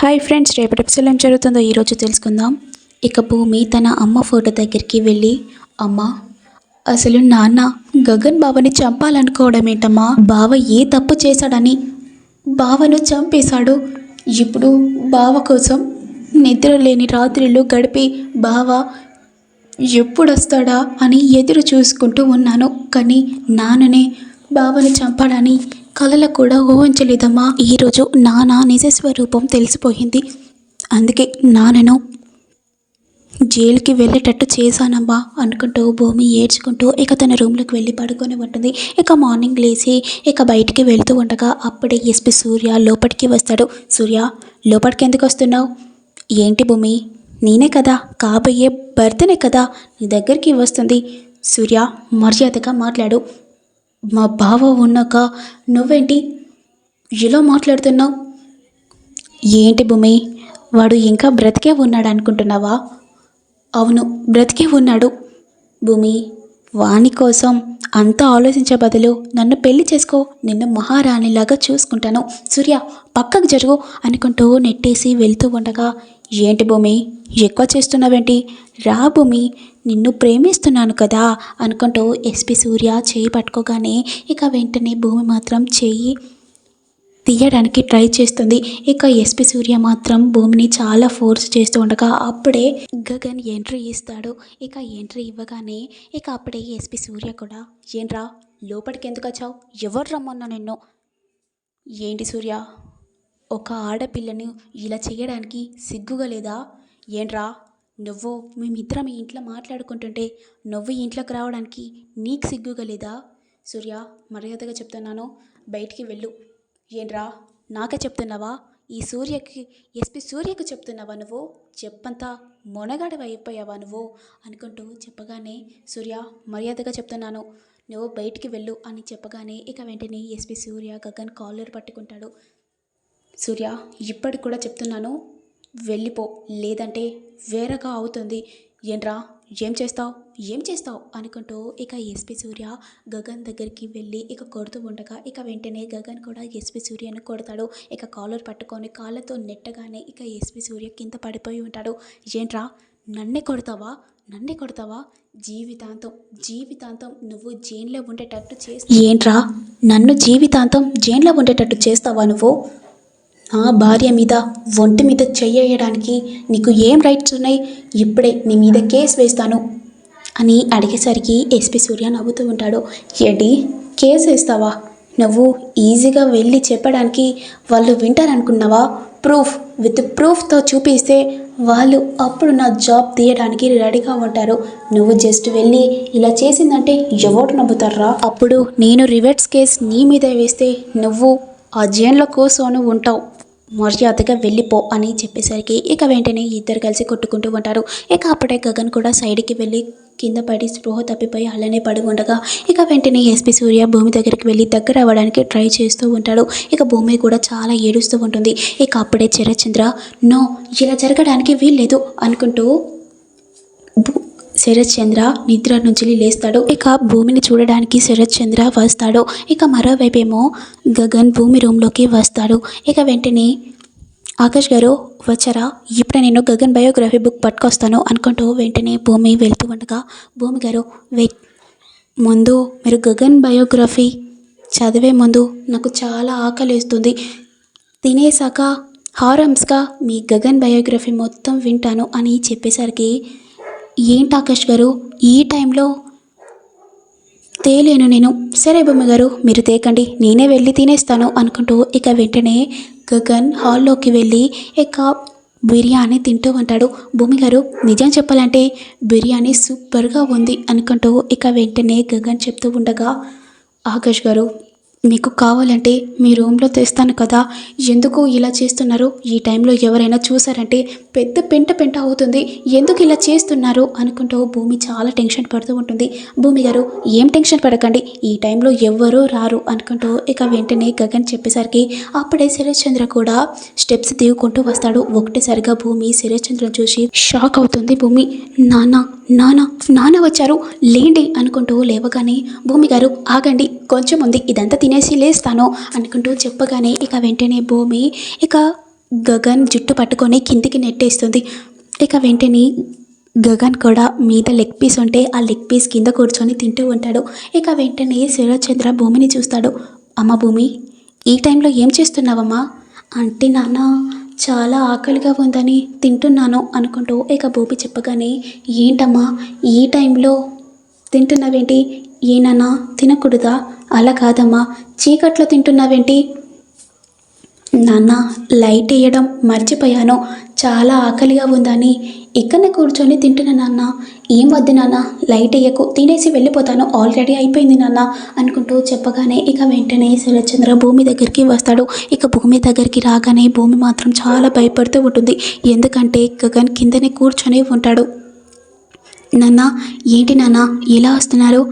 Hi friends, రేపటి ఎపిసోడ్లో ఏం జరుగుతుందో ఈరోజు తెలుసుకుందాం. ఇక భూమి తన అమ్మ ఫోటో దగ్గరికి వెళ్ళి, అమ్మ, అసలు నాన్న గగన్ బావని చంపాలనుకోవడం ఏంటమ్మా? బావ ఏ తప్పు చేశాడని బావను చంపేశాడు. ఇప్పుడు బావ కోసం నిద్ర లేని రాత్రిళ్ళు గడిపి బావ ఎప్పుడొస్తాడా అని ఎదురు చూసుకుంటూ ఉన్నాను. కానీ నాన్ననే బావని చంపాడని కలలు కూడా ఊహించలేదమ్మా. ఈరోజు నాన్న నిజ స్వరూపం తెలిసిపోయింది. అందుకే నాన్నను జైలుకి వెళ్ళేటట్టు చేశానమ్మా అనుకుంటూ భూమి ఏడ్చుకుంటూ ఇక తన రూమ్లోకి వెళ్ళి పడుకొని ఉంటుంది. ఇక మార్నింగ్ లేచి ఇక బయటికి వెళ్తూ ఉండగా అప్పుడే ఎస్పీ సూర్య లోపలికి వస్తాడు. సూర్య, లోపలికి ఎందుకు వస్తున్నావు? ఏంటి భూమి, నేనే కదా, కాబోయే భర్తనే కదా నీ దగ్గరికి వస్తుంది. సూర్య, మర్యాదగా మాట్లాడు. మా బావ ఉన్నాక నువ్వేంటి ఇలా మాట్లాడుతున్నావు? ఏంటి భూమి, వాడు ఇంకా బ్రతికే ఉన్నాడు అనుకుంటున్నావా? అవును, బ్రతికే ఉన్నాడు భూమి. వాని కోసం అంతా ఆలోచించే బదులు నన్ను పెళ్లి చేసుకో, నిన్ను మహారాణిలాగా చూసుకుంటాను. సూర్య, పక్కకు జరుగు అనుకుంటూ నెట్టేసి వెళ్తూ ఉండగా, ఏంటి భూమి ఎక్కువ చేస్తున్నావేంటి? రా భూమి, నిన్ను ప్రేమిస్తున్నాను కదా అనుకుంటూ ఎస్పీ సూర్య చేయి పట్టుకోగానే ఇక వెంటనే భూమి మాత్రం చేయి తీయడానికి ట్రై చేస్తుంది. ఇక ఎస్పీ సూర్య మాత్రం భూమిని చాలా ఫోర్స్ చేస్తూ ఉండగా అప్పుడే గగన్ ఎంట్రీ ఇస్తాడు. ఇక ఎంట్రీ ఇవ్వగానే ఇక అప్పుడే ఎస్పీ సూర్య కూడా, ఏంట్రా లోపలికి ఎందుకు వచ్చావు? ఎవరు రమ్మన్నా నిన్ను? ఏంటి సూర్య, ఒక ఆడపిల్లని ఇలా చేయడానికి సిగ్గుగా లేదా? ఏంట్రా నువ్వు మేమిద్దరం ఈ ఇంట్లో మాట్లాడుకుంటుంటే నువ్వు ఇంట్లోకి రావడానికి నీకు సిగ్గుగా లేదా? సూర్య, మర్యాదగా చెప్తున్నాను, బయటికి వెళ్ళు. ఏంట్రా నాకే చెప్తున్నావా? ఈ సూర్యకి, ఎస్పీ సూర్యకి చెప్తున్నావా నువ్వు? చెప్పంతా మొనగాడు అయిపోయావా నువ్వు అనుకుంటూ చెప్పగానే, సూర్య మర్యాదగా చెప్తున్నాను, నువ్వు బయటికి వెళ్ళు అని చెప్పగానే ఇక వెంటనే ఎస్పీ సూర్య గగన్ కాలర్ పట్టుకుంటాడు. సూర్య, ఇప్పటికి కూడా చెప్తున్నాను, వెళ్ళిపో, లేదంటే వేరేగా అవుతుంది. ఏంట్రా ఏం చేస్తావు అనుకుంటూ ఇక ఎస్పీ సూర్య గగన్ దగ్గరికి వెళ్ళి ఇక కొడుతూ ఉండగా ఇక వెంటనే గగన్ కూడా ఎస్పీ సూర్యను కొడతాడు. ఇక కాలర్ పట్టుకొని కాళ్ళతో నెట్టగానే ఇక ఎస్పీ సూర్య కింద పడిపోయి ఉంటాడు. ఏంట్రా నన్నే కొడతావా? జీవితాంతం నువ్వు జైల్లో ఉండేటట్టు ఏంట్రా నన్ను జీవితాంతం జైల్లో ఉండేటట్టు చేస్తావా నువ్వు? నా భార్య మీద, ఒంటి మీద చెయ్యడానికి నీకు ఏం రైట్స్ ఉన్నాయి? ఇప్పుడే నీ మీద కేసు వేస్తాను అని అడిగేసరికి ఎస్పీ సూర్య నవ్వుతూ ఉంటాడు. ఏంటి కేసు వేస్తావా? నువ్వు ఈజీగా వెళ్ళి చెప్పడానికి వాళ్ళు వింటారనుకున్నావా? విత్ ప్రూఫ్తో చూపిస్తే వాళ్ళు అప్పుడు నా జాబ్ తీయడానికి రెడీగా ఉంటారు. నువ్వు జస్ట్ వెళ్ళి ఇలా చేసిందంటే ఎవరు నమ్ముతారా? అప్పుడు నేను రివర్స్ కేసు నీ మీద వేస్తే నువ్వు ఆ జైల్లో కూర్చొని ఉంటావు. మర్యాదగా వెళ్ళిపో అని చెప్పేసరికి ఇక వెంటనే ఇద్దరు కలిసి కొట్టుకుంటూ ఉంటారు. ఇక అప్పుడే గగన్ కూడా సైడ్కి వెళ్ళి కింద పడి స్పృహ తప్పిపోయి అలానే పడి ఉండగా ఇక వెంటనే ఎస్పీ సూర్య భూమి దగ్గరికి వెళ్ళి దగ్గర అవ్వడానికి ట్రై చేస్తూ ఉంటాడు. ఇక భూమి కూడా చాలా ఏడుస్తూ ఉంటుంది. ఇక అప్పుడే శరత్చంద్ర, నో, ఇలా జరగడానికి వీల్లేదు అనుకుంటూ శరత్చంద్ర నిద్ర నుంచి లేస్తాడు. ఇక భూమిని చూడడానికి శరత్చంద్ర వస్తాడు. ఇక మరోవైపేమో గగన్ భూమి రూమ్లోకి వస్తాడు. ఇక వెంటనే, ఆకాష్ గారు వచ్చారా? ఇప్పుడే నేను గగన్ బయోగ్రఫీ బుక్ పట్టుకొస్తాను అనుకుంటూ వెంటనే భూమి వెళ్తూ ఉండగా, భూమి గారు వెయిట్, ముందు మీరు గగన్ బయోగ్రఫీ చదివే ముందు నాకు చాలా ఆకలిస్తుంది. తినేసాక హారమ్స్గా మీ గగన్ బయోగ్రఫీ మొత్తం వింటాను అని చెప్పేసరికి, ఏంటి ఆకాష్ గారు ఈ టైంలో తేలేను నేను. సరే భూమి గారు మీరు తేకండి, నేనే వెళ్ళి తినేస్తాను అనుకుంటూ ఇక వెంటనే గగన్ హాల్లోకి వెళ్ళి ఇక బిర్యానీ తింటూ ఉంటాడు. భూమి గారు నిజం చెప్పాలంటే బిర్యానీ సూపర్గా ఉంది అనుకుంటూ ఇక వెంటనే గగన్ చెప్తూ ఉండగా, ఆకాష్ గారు మీకు కావాలంటే మీ రూమ్లో తెస్తాను కదా, ఎందుకు ఇలా చేస్తున్నారు? ఈ టైంలో ఎవరైనా చూసారంటే పెద్ద పెంట అవుతుంది, ఎందుకు ఇలా చేస్తున్నారు అనుకుంటూ భూమి చాలా టెన్షన్ పడుతూ ఉంటుంది. భూమి గారు ఏం టెన్షన్ పడకండి, ఈ టైంలో ఎవ్వరూ రారు అనుకుంటూ ఇక వెంటనే గగన్ చెప్పేసరికి అప్పుడే శరత్చంద్ర కూడా స్టెప్స్ దిగుకుంటూ వస్తాడు. ఒకటేసరిగా భూమి శరత్చంద్రను చూసి షాక్ అవుతుంది. భూమి, నాన్న వచ్చారు, లేండి అనుకుంటూ లేవగానే, భూమి గారు ఆగండి, కొంచెం ఉంది, ఇదంతా తినేసి లేస్తాను అనుకుంటూ చెప్పగానే ఇక వెంటనే భూమి ఇక గగన్ జుట్టు పట్టుకొని కిందికి నెట్టేస్తుంది. ఇక వెంటనే గగన్ కూడా మీద లెగ్ పీస్ ఉంటే ఆ లెగ్ పీస్ కింద కూర్చొని తింటూ ఉంటాడు. ఇక వెంటనే శరత్చంద్ర భూమిని చూస్తాడు. అమ్మ భూమి, ఈ టైంలో ఏం చేస్తున్నావమ్మా అంటే నాన్న చాలా ఆకలిగా ఉందని తింటున్నాను అనుకుంటూ ఇక భూమి చెప్పగానే, ఏంటమ్మా ఈ టైంలో తింటున్నావేంటి? ఏనన్నా తినకూడదా? అలా కాదమ్మా, చీకట్లో తింటున్నావేంటి? నాన్న లైట్ వేయడం మర్చిపోయాను, చాలా ఆకలిగా ఉందని ఇక్కడనే కూర్చొని తింటున్నా నాన్న. ఏం వద్దు నాన్న, లైట్ వేయకు, తినేసి వెళ్ళిపోతాను, ఆల్రెడీ అయిపోయింది నాన్న అనుకుంటూ చెప్పగానే ఇక వెంటనే శరత్చంద్ర భూమి దగ్గరికి వస్తాడు. ఇక భూమి దగ్గరికి రాగానే భూమి మాత్రం చాలా భయపడుతూ ఉంటుంది. ఎందుకంటే గగన్ కిందనే కూర్చొని ఉంటాడు. నాన్న ఏంటి నాన్న ఇలా వస్తున్నారు?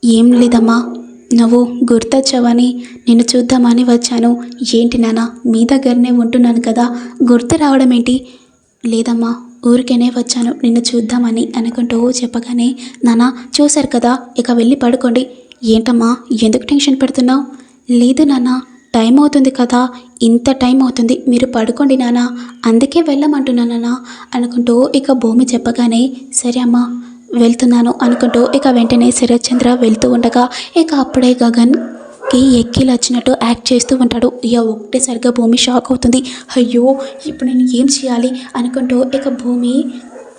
ఏం లేదమ్మా, నువ్వు గుర్తొచ్చావని నిన్ను చూద్దామని వచ్చాను. ఏంటి నాన్న మీ దగ్గరనే ఉంటున్నాను కదా, గుర్తు రావడం ఏంటి? లేదమ్మా, ఊరికేనే వచ్చాను నిన్ను చూద్దామని అనుకుంటూ చెప్పగానే, నాన్న చూశారు కదా, ఇక వెళ్ళి పడుకోండి. ఏంటమ్మా ఎందుకు టెన్షన్ పెడుతున్నావు? లేదు నాన్న, టైం అవుతుంది కదా, ఇంత టైం అవుతుంది, మీరు పడుకోండి నాన్న, అందుకే వెళ్ళమంటున్నానా అనుకుంటూ ఇక భూమి చెప్పగానే, సరే అమ్మా వెళ్తున్నాను అనుకుంటూ ఇక వెంటనే శరత్చంద్ర వెళ్తూ ఉండగా ఇక అప్పుడే గగన్కి ఎక్కిలు వచ్చినట్టు యాక్ట్ చేస్తూ ఉంటాడు. ఇక ఒకటేసరిగా భూమి షాక్ అవుతుంది. అయ్యో ఇప్పుడు నేను ఏం చేయాలి అనుకుంటూ ఇక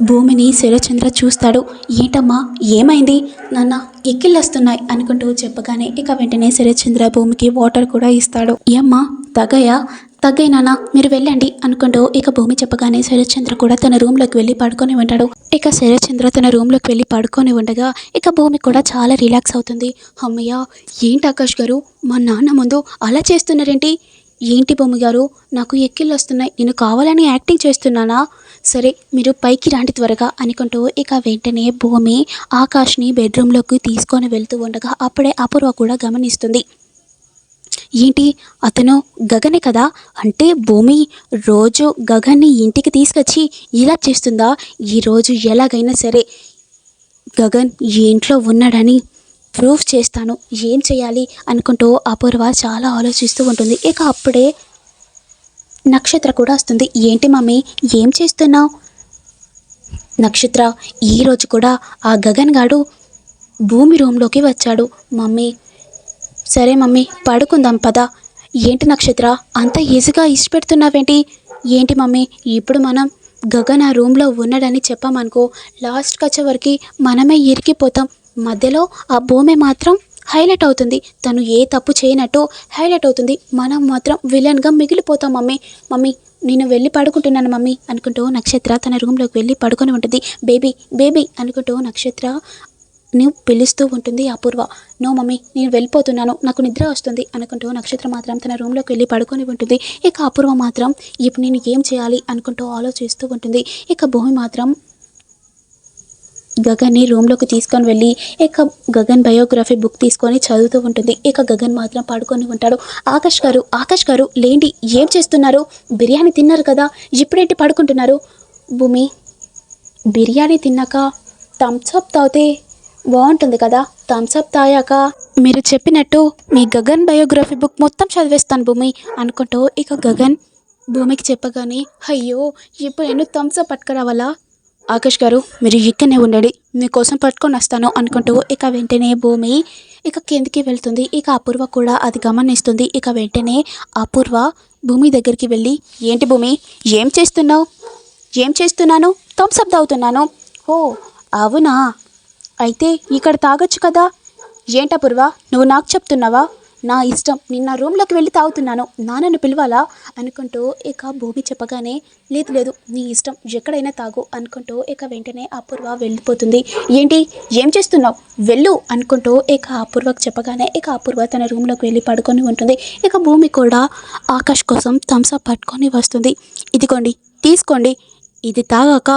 భూమిని శరత్చంద్ర చూస్తాడు. ఏంటమ్మా ఏమైంది? నాన్న ఎక్కిళ్ళు వస్తున్నాయి అనుకుంటూ చెప్పగానే ఇక వెంటనే శరత్చంద్ర భూమికి వాటర్ కూడా ఇస్తాడు. ఏమ్మా తగ్గాయి నాన్న, మీరు వెళ్ళండి అనుకుంటూ ఇక భూమి చెప్పగానే శరత్చంద్ర కూడా తన రూమ్లోకి వెళ్ళి పడుకొని ఉంటాడు. ఇక శరత్చంద్ర తన రూమ్లోకి వెళ్ళి పడుకొని ఉండగా ఇక భూమి కూడా చాలా రిలాక్స్ అవుతుంది. అమ్మయ్య, ఏంటి ఆకాష్ గారు మా నాన్న ముందు అలా చేస్తున్నారేంటి? ఏంటి భూమి గారు, నాకు ఎక్కిళ్ళు వస్తున్నాయి, నేను కావాలని యాక్టింగ్ చేస్తున్నానా? సరే మీరు పైకి రాండి త్వరగా అనుకుంటూ ఇక వెంటనే భూమి ఆకాష్ని బెడ్రూమ్లోకి తీసుకొని వెళ్తూ ఉండగా అప్పుడే అపూర్వ కూడా గమనిస్తుంది. ఏంటి అతను గగనే కదా, అంటే భూమి రోజు గగన్ని ఇంటికి తీసుకొచ్చి ఇలా చేస్తుందా? ఈరోజు ఎలాగైనా సరే గగన్ ఈ ఇంట్లో ఉన్నాడని ప్రూఫ్ చేస్తాను, ఏం చేయాలి అనుకుంటూ అపూర్వ చాలా ఆలోచిస్తూ ఉంటుంది. ఇక అప్పుడే నక్షత్ర కూడా వస్తుంది. ఏంటి మమ్మీ ఏం చేస్తున్నావు? నక్షత్ర, ఈరోజు కూడా ఆ గగన్ గాడు భూమి రూమ్లోకి వచ్చాడు మమ్మీ. సరే మమ్మీ పడుకుందాం పద. ఏంటి నక్షత్ర అంత ఈజీగా ఇష్టపెడుతున్నావేంటి? ఏంటి మమ్మీ, ఇప్పుడు మనం గగన్ ఆ రూమ్లో ఉన్నాడని చెప్పామనుకో, లాస్ట్కి వచ్చేవరకు మనమే ఇరికిపోతాం. మధ్యలో ఆ భూమి మాత్రం హైలైట్ అవుతుంది, తను ఏ తప్పు చేయనట్టు హైలైట్ అవుతుంది, మనం మాత్రం విలన్గా మిగిలిపోతాం మమ్మీ. మమ్మీ నేను వెళ్ళి పడుకుంటున్నాను మమ్మీ అనుకుంటూ నక్షత్ర తన రూమ్లోకి వెళ్ళి పడుకొని ఉంటుంది. బేబీ బేబీ అనుకుంటూ నక్షత్ర నువ్వు పిలుస్తూ ఉంటుంది అపూర్వ. నో మమ్మీ నేను వెళ్ళిపోతున్నాను, నాకు నిద్ర వస్తుంది అనుకుంటూ నక్షత్ర మాత్రం తన రూమ్లోకి వెళ్ళి పడుకొని ఉంటుంది. ఇక అపూర్వ మాత్రం ఇప్పుడు నేను ఏం చేయాలి అనుకుంటూ ఆలోచిస్తూ ఉంటుంది. ఇక భూమి మాత్రం గగన్ని రూమ్లోకి తీసుకొని వెళ్ళి ఇక గగన్ బయోగ్రఫీ బుక్ తీసుకొని చదువుతూ ఉంటుంది. ఇక గగన్ మాత్రం పడుకొని ఉంటాడు. ఆకాష్ గారు లేండి, ఏం చేస్తున్నారు? బిర్యానీ తిన్నారు కదా, ఇప్పుడేంటి పడుకుంటున్నారు? భూమి, బిర్యానీ తిన్నాక థమ్స్అప్ తాగితే బాగుంటుంది కదా, థమ్స్అప్ తాగాక మీరు చెప్పినట్టు మీ గగన్ బయోగ్రఫీ బుక్ మొత్తం చదివేస్తాను భూమి అనుకుంటూ ఇక గగన్ భూమికి చెప్పగానే, అయ్యో ఇప్పుడు నేను థమ్స్అప్ పట్టుకురావాలా? ఆకాష్ గారు మీరు ఇక్కడనే ఉండండి, మీకోసం పట్టుకొని వస్తాను అనుకుంటూ ఇక వెంటనే భూమి ఇక కిందికి వెళ్తుంది. ఇక అపూర్వ కూడా అది గమనిస్తుంది. ఇక వెంటనే అపూర్వ భూమి దగ్గరికి వెళ్ళి, ఏంటి భూమి ఏం చేస్తున్నావు? ఏం చేస్తున్నాను? థమ్స్అప్ తాగుతున్నాను. ఓ అవునా, అయితే ఇక్కడ తాగొచ్చు కదా. ఏంటపూర్వ నువ్వు నాకు చెప్తున్నావా? నా ఇష్టం, నిన్న రూమ్లోకి వెళ్ళి తాగుతున్నాను, నాన్నను పిలవాలా అనుకుంటూ ఇక భూమి చెప్పగానే, లేదు నీ ఇష్టం, ఎక్కడైనా తాగు అనుకుంటూ ఇక వెంటనే అపూర్వ వెళ్ళిపోతుంది. ఏంటి ఏం చేస్తున్నావు, వెళ్ళు అనుకుంటూ ఇక అపూర్వకు చెప్పగానే ఇక అపూర్వ తన రూమ్లోకి వెళ్ళి పడుకొని ఉంటుంది. ఇక భూమి కూడా ఆకాష్ కోసం థమ్స్అప్ పట్టుకొని వస్తుంది. ఇదిగోండి తీసుకోండి, ఇది తాగాక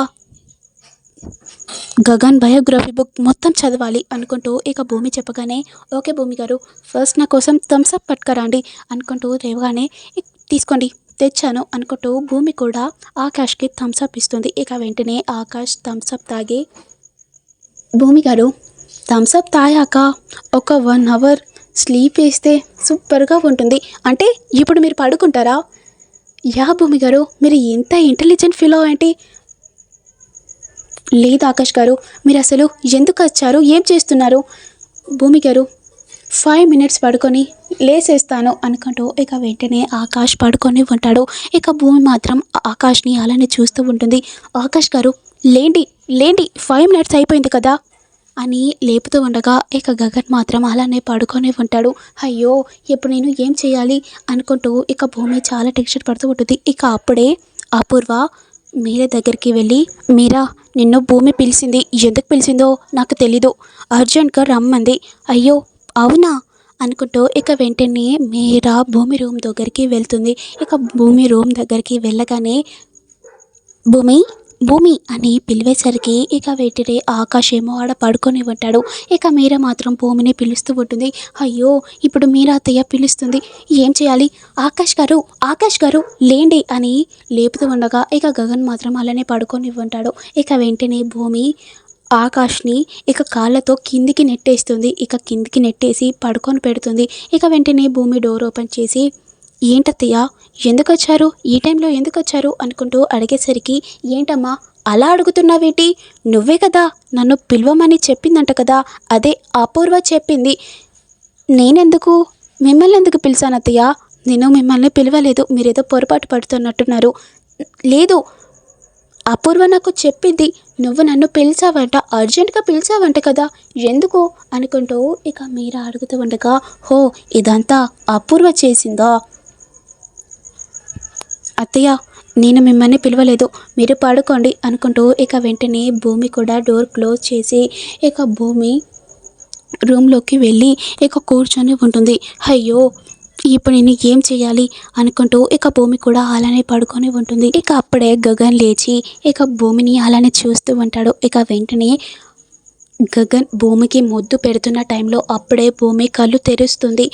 గగన్ బయోగ్రఫీ బుక్ మొత్తం చదవాలి అనుకుంటూ ఇక భూమి చెప్పగానే, ఓకే భూమి గారు, ఫస్ట్ నా కోసం థమ్స్అప్ పట్టుకరండి అనుకుంటూ రేవగానే, తీసుకోండి తెచ్చాను అనుకుంటూ భూమి కూడా ఆకాష్కి థమ్స్అప్ ఇస్తుంది. ఇక వెంటనే ఆకాష్ థమ్స్అప్ తాగి, భూమి గారు థమ్స్అప్ తాగాక ఒక 1 అవర్ స్లీప్ వేస్తే సూపర్గా ఉంటుంది, అంటే ఇప్పుడు మీరు పడుకుంటారా? యా భూమి గారు, మీరు ఇంత ఇంటెలిజెంట్ ఫీల్ ఏంటి? లేదు ఆకాష్ గారు, మీరు అసలు ఎందుకు వచ్చారు, ఏం చేస్తున్నారు? భూమి గారు 5 మినిట్స్ పడుకొని లేసేస్తాను అనుకుంటూ ఇక వెంటనే ఆకాష్ పడుకొని ఉంటాడు. ఇక భూమి మాత్రం ఆకాష్ని అలానే చూస్తూ ఉంటుంది. ఆకాష్ గారు లేండి, లేండి, 5 మినిట్స్ అయిపోయింది కదా అని లేపుతూ ఉండగా ఇక గగన్ మాత్రం అలానే పడుకొని ఉంటాడు. అయ్యో, ఇప్పుడు నేను ఏం చేయాలి అనుకుంటూ ఇక భూమి చాలా టెన్షన్ పడుతూ ఉంటుంది. ఇక అప్పుడే అపూర్వ మీరా దగ్గరికి వెళ్ళి, మీరా, నిన్ను భూమి పిలిచింది, ఎందుకు పిలిచిందో నాకు తెలీదు, అర్జెంట్గా రమ్మంది. అయ్యో అవునా అనుకుంటూ ఇక వెంటనే మీరా భూమి రూమ్ దగ్గరికి వెళ్తుంది. ఇక భూమి రూమ్ దగ్గరికి వెళ్ళగానే భూమి, భూమి అని పిలివేసరికి ఇక వెంటనే ఆకాష్ ఏమో ఆడ పడుకొని ఉంటాడు. ఇక మీరా మాత్రం భూమిని పిలుస్తూ ఉంటుంది. అయ్యో, ఇప్పుడు మీరా అత్తయ్య పిలుస్తుంది, ఏం చేయాలి? ఆకాష్ గారు, ఆకాష్ గారు లేండి అని లేపుతూ ఉండగా ఇక గగన్ మాత్రం అలానే పడుకొని ఉంటాడు. ఇక వెంటనే భూమి ఆకాష్ని ఇక కాళ్ళతో కిందికి నెట్టేస్తుంది. ఇక కిందికి నెట్టేసి పడుకొని పెడుతుంది. ఇక వెంటనే భూమి డోర్ ఓపెన్ చేసి, ఏంటత్తయ్య, ఎందుకొచ్చారు, ఈ టైంలో ఎందుకొచ్చారు అనుకుంటూ అడిగేసరికి, ఏంటమ్మా అలా అడుగుతున్నావేంటి, నువ్వే కదా నన్ను పిలవమని చెప్పిందంట కదా, అదే అపూర్వ చెప్పింది, నేనెందుకు మిమ్మల్ని ఎందుకు పిలిచాను అత్తయ్య? నేను మిమ్మల్ని పిలవలేదు, మీరేదో పొరపాటు పడుతున్నట్టున్నారు. లేదు, అపూర్వ నాకు చెప్పింది, నువ్వు నన్ను పిలిచావంట, అర్జెంటుగా పిలిచావంట కదా, ఎందుకు అనుకుంటూ ఇక మీరా అడుగుతూ ఉండగా, హో ఇదంతా అపూర్వ చేసిందా? అత్తయ్య, నేను మిమ్మల్ని పిలవలేదు, మీరు పడుకోండి అనుకుంటూ ఇక వెంటనే భూమి కూడా డోర్ క్లోజ్ చేసి ఇక భూమి రూమ్లోకి వెళ్ళి ఇక కూర్చొని ఉంటుంది. అయ్యో, ఇప్పుడు నేను ఏం చేయాలి అనుకుంటూ ఇక భూమి కూడా అలానే పడుకొని ఉంటుంది. ఇక అప్పుడే గగన్ లేచి ఇక భూమిని అలానే చూస్తూ ఉంటాడు. ఇక వెంటనే గగన్ భూమికి ముద్దు పెడుతున్న టైంలో అప్పుడే భూమి కళ్ళు తెరుస్తుంది.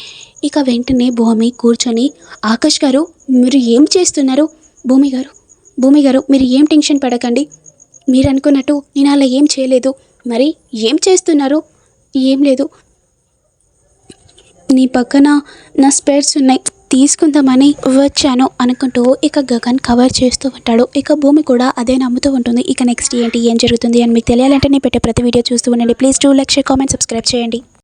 ఇక వెంటనే భూమి కూర్చొని, ఆకాష్ గారు మీరు ఏం చేస్తున్నారు? భూమి గారు, భూమి గారు, మీరు ఏం టెన్షన్ పడకండి, మీరు అనుకున్నట్టు నేను అలా ఏం చేయలేదు. మరి ఏం చేస్తున్నారు? ఏం లేదు, నీ పక్కన నా స్పేర్స్ ఉన్నాయి, తీసుకుందామని వచ్చాను అనుకుంటూ ఇక గగన్ కవర్ చేస్తూ ఉంటాడు. ఇక భూమి కూడా అదే నమ్ముతూ ఉంటుంది. ఇక నెక్స్ట్ ఏంటి, ఏం జరుగుతుంది అని మీకు తెలియాలంటే నేను పెట్టే ప్రతి వీడియో చూస్తూ ఉండండి. Please do like, share, comment, subscribe చేయండి.